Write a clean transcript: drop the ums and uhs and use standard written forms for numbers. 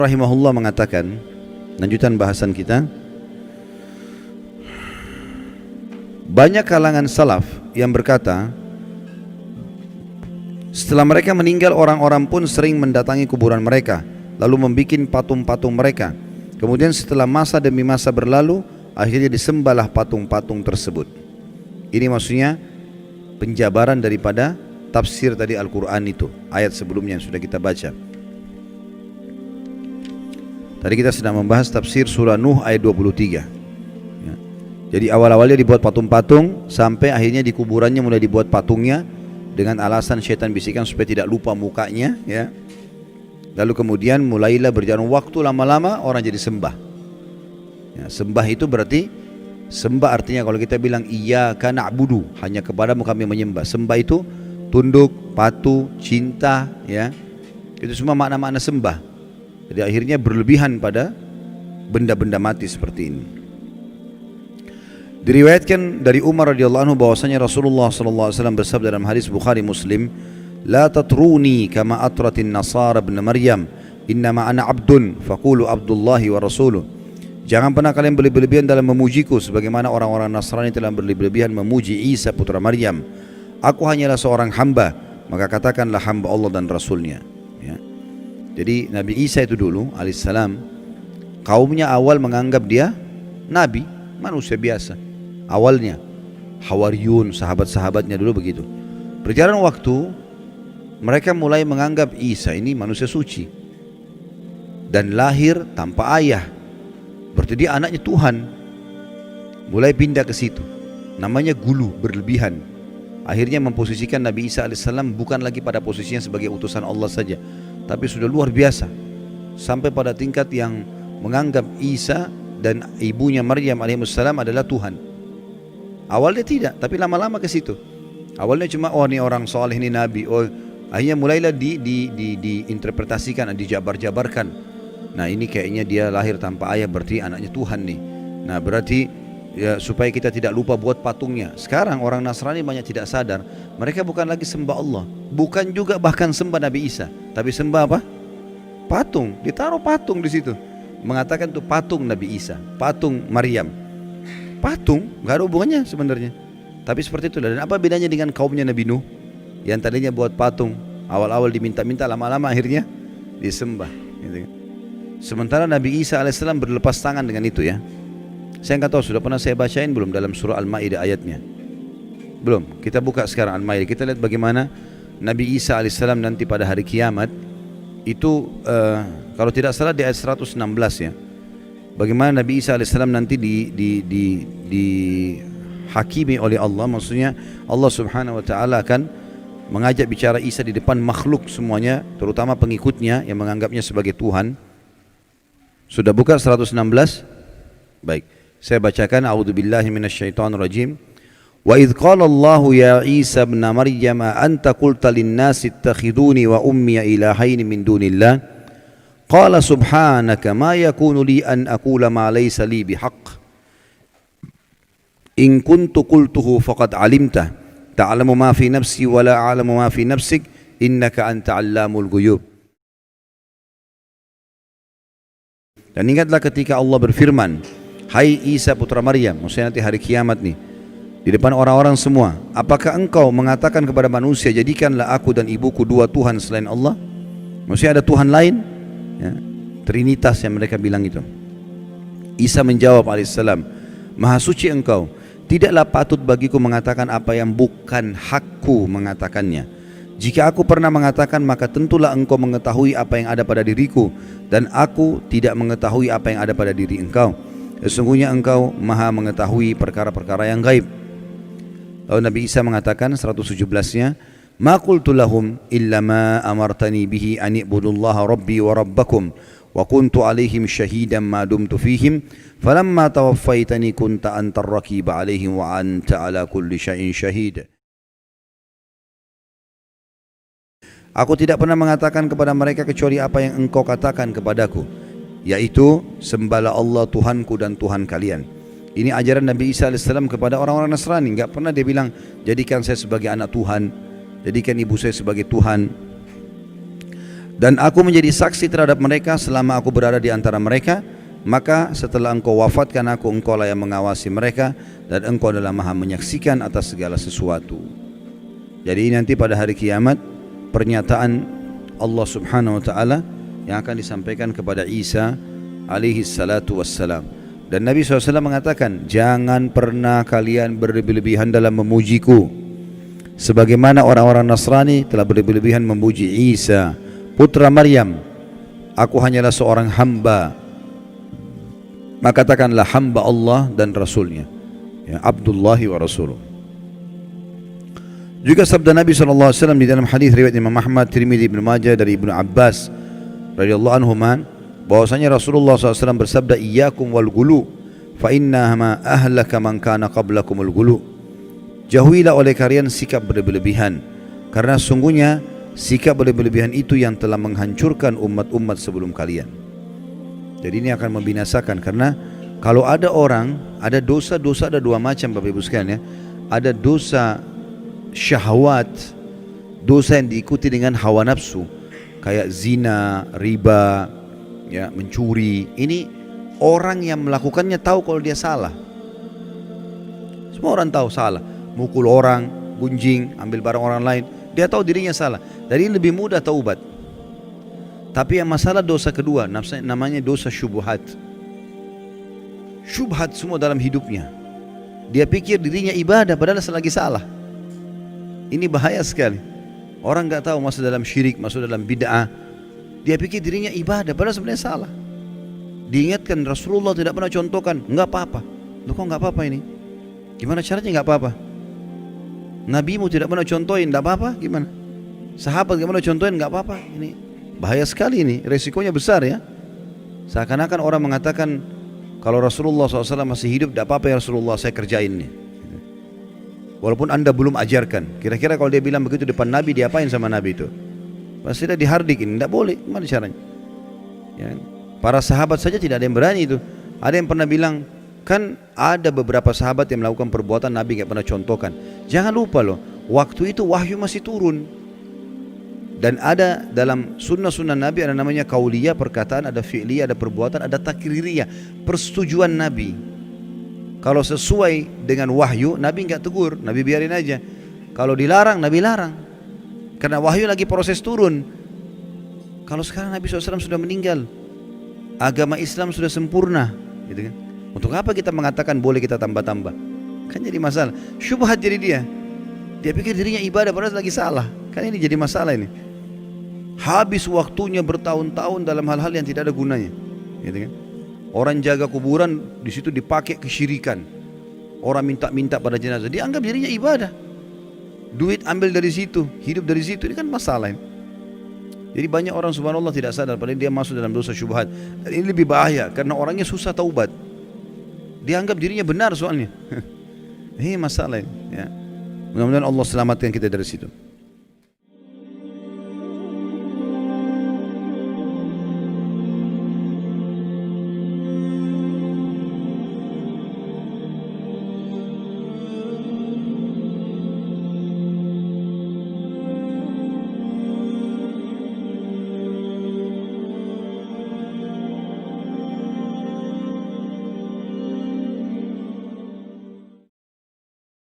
Rahimahullah mengatakan, lanjutan bahasan kita, banyak kalangan salaf yang berkata, setelah mereka meninggal orang-orang pun sering mendatangi kuburan mereka, lalu membuat patung-patung mereka. Kemudian setelah masa demi masa berlalu, akhirnya disembahlah patung-patung tersebut. Ini maksudnya penjabaran daripada tafsir tadi Al-Quran itu, ayat sebelumnya yang sudah kita baca. Tadi kita sedang membahas tafsir surah Nuh ayat 23 ya. Jadi awal-awalnya dibuat patung-patung, sampai akhirnya di kuburannya mulai dibuat patungnya, dengan alasan syaitan bisikan supaya tidak lupa mukanya ya. Lalu kemudian mulailah berjalan waktu, lama-lama orang jadi sembah ya. Sembah itu berarti, sembah artinya kalau kita bilang iyyaka na'budu, hanya kepadamu kami menyembah. Sembah itu tunduk, patuh, cinta ya. Itu semua makna-makna sembah. Jadi akhirnya berlebihan pada benda-benda mati seperti ini. Diriwayatkan dari Umar radhiyallahu anhu bahwasanya Rasulullah sallallahu alaihi wasallam bersabda dalam hadis Bukhari Muslim, "La tatruni kama atratin nasara ibn Maryam, innama ana abdun faqulu abdullahi wa rasuluh." Jangan pernah kalian berlebihan dalam memujiku sebagaimana orang-orang Nasrani telah berlebihan memuji Isa putra Maryam. Aku hanyalah seorang hamba, maka katakanlah hamba Allah dan Rasulnya ya. Jadi Nabi Isa itu dulu alaihissalam, kaumnya awal menganggap dia nabi, manusia biasa. Awalnya Hawariyun, sahabat-sahabatnya dulu begitu. Berjalan waktu, mereka mulai menganggap Isa ini manusia suci dan lahir tanpa ayah, berarti dia anaknya Tuhan. Mulai pindah ke situ, namanya gulu, berlebihan. Akhirnya memposisikan Nabi Isa alaihissalam bukan lagi pada posisinya sebagai utusan Allah saja, tapi sudah luar biasa, sampai pada tingkat yang menganggap Isa dan ibunya Maryam alaihissalam adalah Tuhan. Awalnya tidak, tapi lama-lama ke situ. Awalnya cuma oh ini orang soleh, ini nabi. Oh, akhirnya mulailah diinterpretasikan, dijabar-jabarkan. Nah ini kayaknya dia lahir tanpa ayah, berarti anaknya Tuhan nih. Nah berarti ya, supaya kita tidak lupa buat patungnya. Sekarang orang Nasrani banyak tidak sadar, mereka bukan lagi sembah Allah, bukan juga bahkan sembah Nabi Isa, tapi sembah apa? Patung. Ditaruh patung di situ, mengatakan itu patung Nabi Isa, patung Maryam. Patung, gak ada hubungannya sebenarnya. Tapi seperti itu. Dan apa bedanya dengan kaumnya Nabi Nuh yang tadinya buat patung, awal-awal diminta-minta, lama-lama akhirnya disembah gitu. Sementara Nabi Isa alaihissalam berlepas tangan dengan itu ya. Saya nggak tahu sudah pernah saya bacain belum dalam surah Al-Maidah ayatnya. Belum. Kita buka sekarang Al-Maidah. Kita lihat bagaimana Nabi Isa alaihissalam nanti pada hari kiamat itu kalau tidak salah di ayat 116 ya. Bagaimana Nabi Isa alaihissalam nanti dihakimi oleh Allah. Maksudnya Allah subhanahu wa ta'ala akan mengajak bicara Isa di depan makhluk semuanya, terutama pengikutnya yang menganggapnya sebagai Tuhan. Sudah buka 116? Baik. Saya bacakan, a'udzubillahi minasyaitonirrajim. Wa idz qala Allahu ya Isa ibn Maryam anta qulta lin-nasi ittakhiduni wa ummi ilahaini min dunillah qala subhanaka ma yakunu li an aqula ma laysa li bihaqq in kuntu qultuhu faqad alimta ta'lamu ma fi nafsi wa la a'lamu ma fi nafsik innaka anta 'allamul ghuyub. Dan ingatlah ketika Allah berfirman, hai Isa putra Maryam, maksudnya nanti hari kiamat nih, di depan orang-orang semua, apakah engkau mengatakan kepada manusia, jadikanlah aku dan ibuku dua Tuhan selain Allah? Maksudnya ada Tuhan lain ya, Trinitas yang mereka bilang itu. Isa menjawab alaihissalam, maha suci engkau, tidaklah patut bagiku mengatakan apa yang bukan hakku mengatakannya. Jika aku pernah mengatakan, maka tentulah engkau mengetahui apa yang ada pada diriku, dan aku tidak mengetahui apa yang ada pada diri engkau. Sesungguhnya engkau maha mengetahui perkara-perkara yang gaib. Lalu Nabi Isa mengatakan 117-nya, ma qultu lahum illa ma amartani bihi an i'budullaha rabbi wa rabbakum wa kuntu alaihim syahidan ma dumtu fihim falamma tawaffaitani kunta antar raqiba alaihim wa anta ala kulli syai'in syahid. Aku tidak pernah mengatakan kepada mereka kecuali apa yang engkau katakan kepadaku, yaitu sembahlah Allah Tuhanku dan Tuhan kalian. Ini ajaran Nabi Isa AS kepada orang-orang Nasrani. Enggak pernah dia bilang jadikan saya sebagai anak Tuhan, jadikan ibu saya sebagai Tuhan. Dan aku menjadi saksi terhadap mereka selama aku berada di antara mereka. Maka setelah engkau wafatkan aku, engkau lah yang mengawasi mereka, dan engkau adalah maha menyaksikan atas segala sesuatu. Jadi nanti pada hari kiamat, pernyataan Allah subhanahu wa ta'ala yang akan disampaikan kepada Isa alaihi salatu wassalam. Dan Nabi SAW mengatakan, jangan pernah kalian berlebih-lebihan dalam memujiku, sebagaimana orang-orang Nasrani telah berlebih-lebihan memuji Isa putra Maryam. Aku hanyalah seorang hamba. Maka katakanlah hamba Allah dan Rasulnya, ya, Abdullahi wa Rasuluh. Juga sabda Nabi SAW di dalam hadis riwayat Imam Ahmad, Tirmidzi, Ibnu Majah dari Ibnu Abbas radhiyallahu anhuman, bahwasanya Rasulullah SAW bersabda, iyyakum wal gulu fa innama ahlaka man kana qablakumul gulu. Jauhilah oleh kalian sikap berlebihan, karena sungguhnya sikap berlebihan itu yang telah menghancurkan umat-umat sebelum kalian. Jadi ini akan membinasakan, karena kalau ada orang, ada dosa-dosa, ada dua macam Bapak Ibu sekalian, ya. Ada dosa syahwat, dosa yang diikuti dengan hawa nafsu, kayak zina, riba, ya, mencuri. Ini orang yang melakukannya tahu kalau dia salah. Semua orang tahu salah. Mukul orang, gunjing, ambil barang orang lain, dia tahu dirinya salah. Jadi lebih mudah taubat. Tapi yang masalah dosa kedua, namanya dosa syubhat. Syubhat semua dalam hidupnya. Dia pikir dirinya ibadah padahal selagi salah. Ini bahaya sekali. Orang nggak tahu masuk dalam syirik, masuk dalam bid'ah. Dia pikir dirinya ibadah padahal sebenarnya salah. Diingatkan Rasulullah tidak pernah contohkan, nggak apa-apa. Loh kok nggak apa-apa ini? Gimana caranya nggak apa-apa? Nabimu tidak pernah contohin, nggak apa-apa? Gimana? Sahabat nggak pernah contohin, nggak apa-apa? Ini bahaya sekali, ini resikonya besar, ya. Seakan-akan orang mengatakan kalau Rasulullah SAW masih hidup, tidak apa-apa ya Rasulullah, saya kerjain nih. Walaupun anda belum ajarkan. Kira-kira kalau dia bilang begitu depan Nabi, diapain sama Nabi itu? Pasti dia dihardikin, tidak boleh. Gimana caranya? Ya. Para sahabat saja tidak ada yang berani itu. Ada yang pernah bilang, kan ada beberapa sahabat yang melakukan perbuatan Nabi nggak pernah contohkan. Jangan lupa loh, waktu itu wahyu masih turun. Dan ada dalam sunnah-sunnah Nabi ada namanya kauliyah, perkataan, ada fi'liyah, ada perbuatan, ada takririyah, persetujuan Nabi. Kalau sesuai dengan wahyu, Nabi enggak tegur, Nabi biarin aja. Kalau dilarang, Nabi larang. Karena wahyu lagi proses turun. Kalau sekarang Nabi SAW sudah meninggal, agama Islam sudah sempurna, gitu kan? Untuk apa kita mengatakan boleh kita tambah-tambah? Kan jadi masalah. Syubhat jadi dia. Dia pikir dirinya ibadah padahal lagi salah. Kan ini jadi masalah ini. Habis waktunya bertahun-tahun dalam hal-hal yang tidak ada gunanya, gitu kan? Orang jaga kuburan, di situ dipakai kesyirikan. Orang minta-minta pada jenazah, dianggap dirinya ibadah. Duit ambil dari situ, hidup dari situ, ini kan masalah ini. Jadi banyak orang subhanallah tidak sadar padahal dia masuk dalam dosa syubhat. Dan ini lebih bahaya karena orangnya susah taubat. Dianggap dirinya benar soalnya. Ini masalah ini, ya. Mudah-mudahan Allah selamatkan kita dari situ.